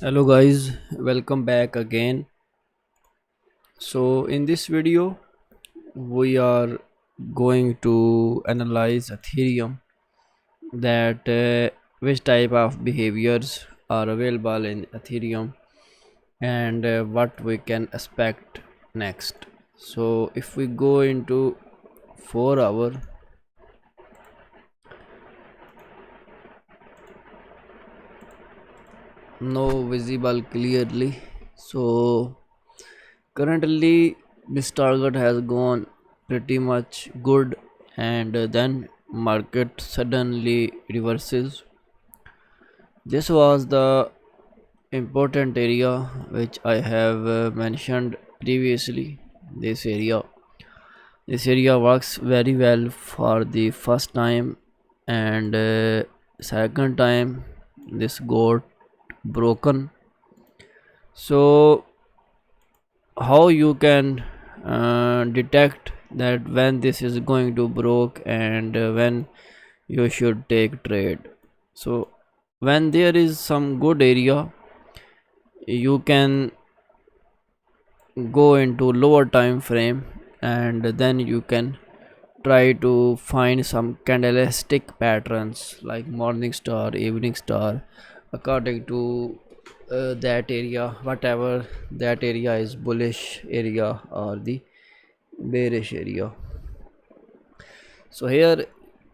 Hello guys, welcome back again. So in this video we are going to analyze ethereum, that which type of behaviors are available in ethereum, and what we can expect next. So if we go into 4 hour, no visible clearly. So currently this target has gone pretty much good, and then market suddenly reverses. This was the important area which I have mentioned previously. This area works very well for the first time, and second time this got broken. So how you can detect that when this is going to broke, and when you should take trade. So when there is some good area, you can go into lower time frame, and then you can try to find some candlestick patterns like morning star, evening star, according to that area, whatever that area is, bullish area or the bearish area. So here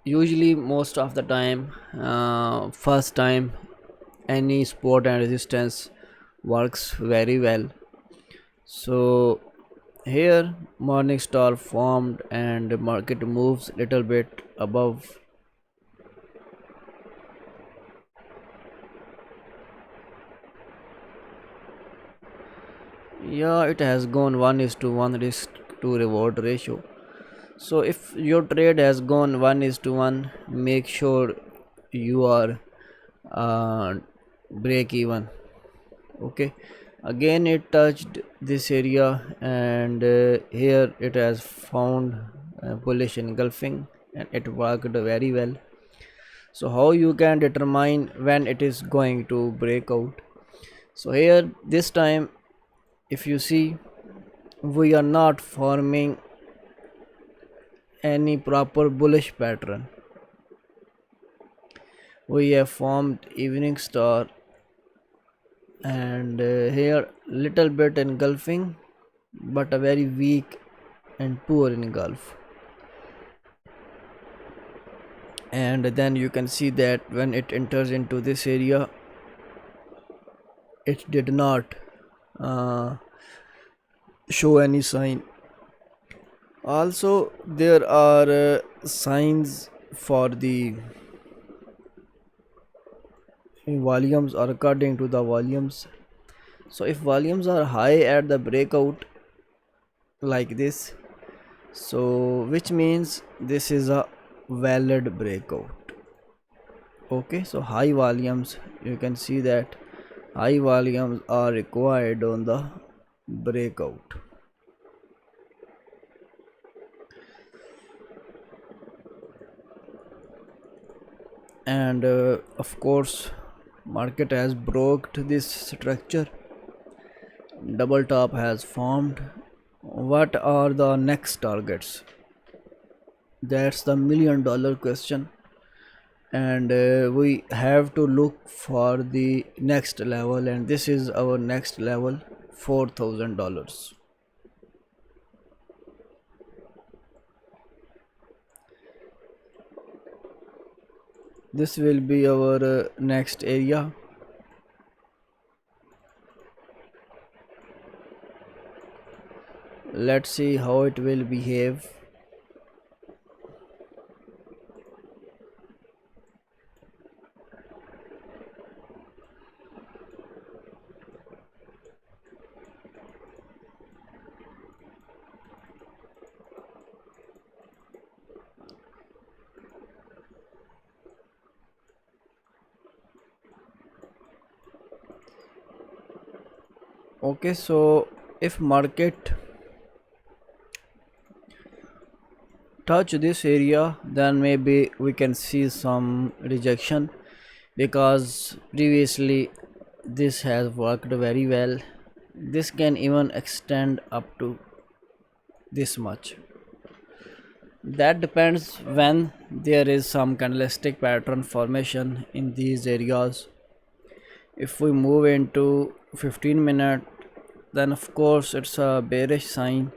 usually most of the time, first time any support and resistance works very well. So here morning star formed and market moves little bit above. Yeah, it has gone 1:1 risk to reward ratio. So if your trade has gone 1:1, make sure you are uh, break even. Okay, again it touched this area, and here it has found bullish engulfing, and it worked very well. So how you can determine when it is going to break out? So here this time, if you see, we are not forming any proper bullish pattern. We have formed evening star, and here little bit engulfing, but a very weak and poor engulf. And then you can see that when it enters into this area, it did not uh, show any sign. Also there are signs for the volumes, or according to the volumes. So if volumes are high at the breakout like this, so which means this is a valid breakout. Okay, so high volumes, you can see that high volumes are required on the breakout. And of course market has broke this structure, double top has formed. What are the next targets? That's the $1,000,000 question, and we have to look for the next level, and this is our next level, $4,000. This will be our next area. Let's see how it will behave. Okay, so if market touch this area, then maybe we can see some rejection, because previously this has worked very well. This can even extend up to this much. That depends when there is some candlestick pattern formation in these areas. If we move into 15-minute, then of course it's a bearish sign.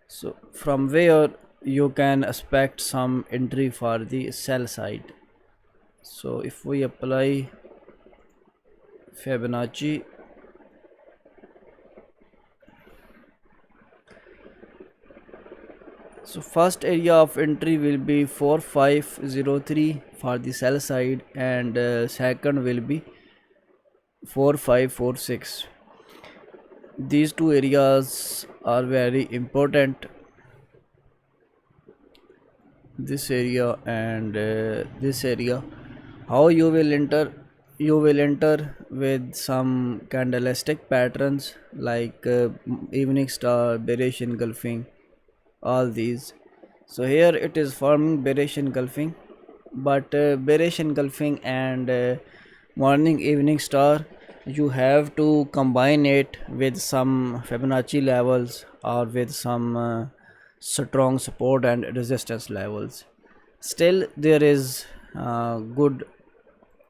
So from where you can expect some entry for the sell side. So if we apply Fibonacci, so first area of entry will be 4503 for the sell side, and second will be 4546. These two areas are very important, this area and this area. How you will enter? You will enter with some candlestick patterns like evening star, bearish engulfing, all these. So here it is forming bearish engulfing, but bearish engulfing and morning evening star, you have to combine it with some Fibonacci levels or with some strong support and resistance levels. Still there is good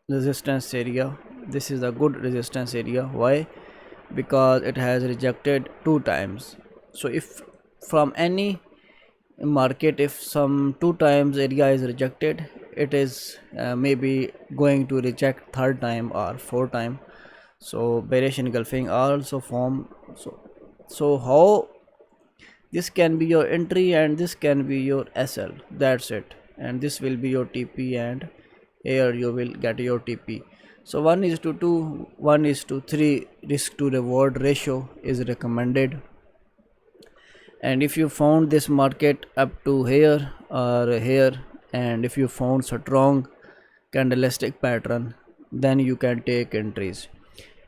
resistance area. This is a good resistance area. Why? Because it has rejected 2 times. So if from any market, if some 2 times area is rejected, it is maybe going to reject 3rd time or 4th time. So bearish engulfing also form. So how this can be your entry and this can be your SL, that's it, and this will be your TP, and here you will get your TP. So 1:2, 1:3 risk to reward ratio is recommended. And if you found this market up to here or here, and if you found strong candlestick pattern, then you can take entries.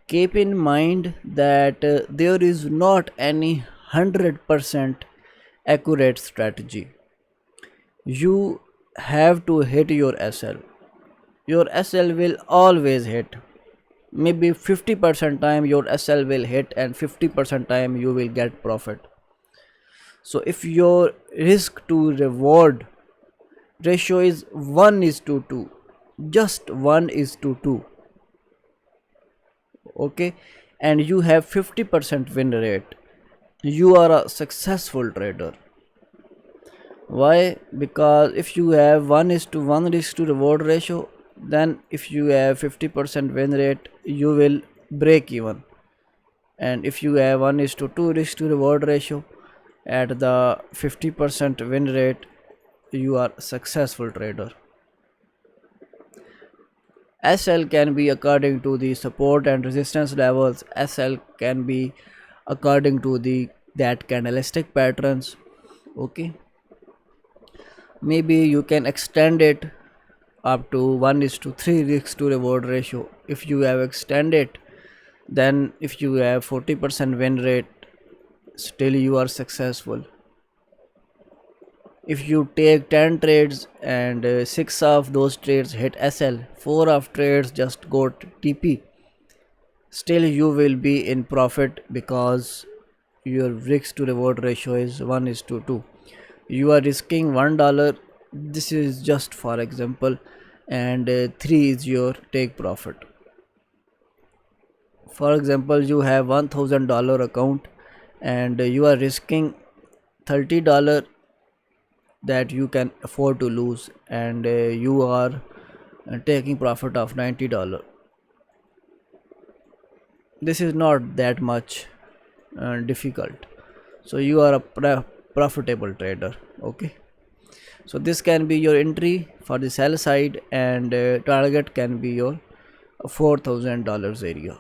Keep in mind that there is not any 100% accurate strategy. You have to hit your SL. Your SL will always hit. Maybe 50% time your SL will hit and 50% time you will get profit. So if your risk to reward ratio is 1:2, just 1:2, okay, and you have 50% win rate, you are a successful trader. Why? Because if you have 1:1 risk to reward ratio, then if you have 50% win rate, you will break even. And if you have 1:2 risk to reward ratio at the 50% win rate, you are successful trader. SL can be according to the support and resistance levels. SL can be according to the that candlestick patterns. Okay, maybe you can extend it up to 1:3 risk to reward ratio. If you have extended, then if you have 40% win rate, still you are successful. If you take 10 trades and 6 of those trades hit SL, 4 of trades just got TP, still you will be in profit because your risk to reward ratio is 1:2. You are risking $1, this is just for example, and 3 is your take profit. For example, you have $1,000 account and you are risking $30 that you can afford to lose, and you are taking profit of $90. This is not that much difficult, so you are a profitable trader. Okay, so this can be your entry for the sell side, and target can be your $4,000 area.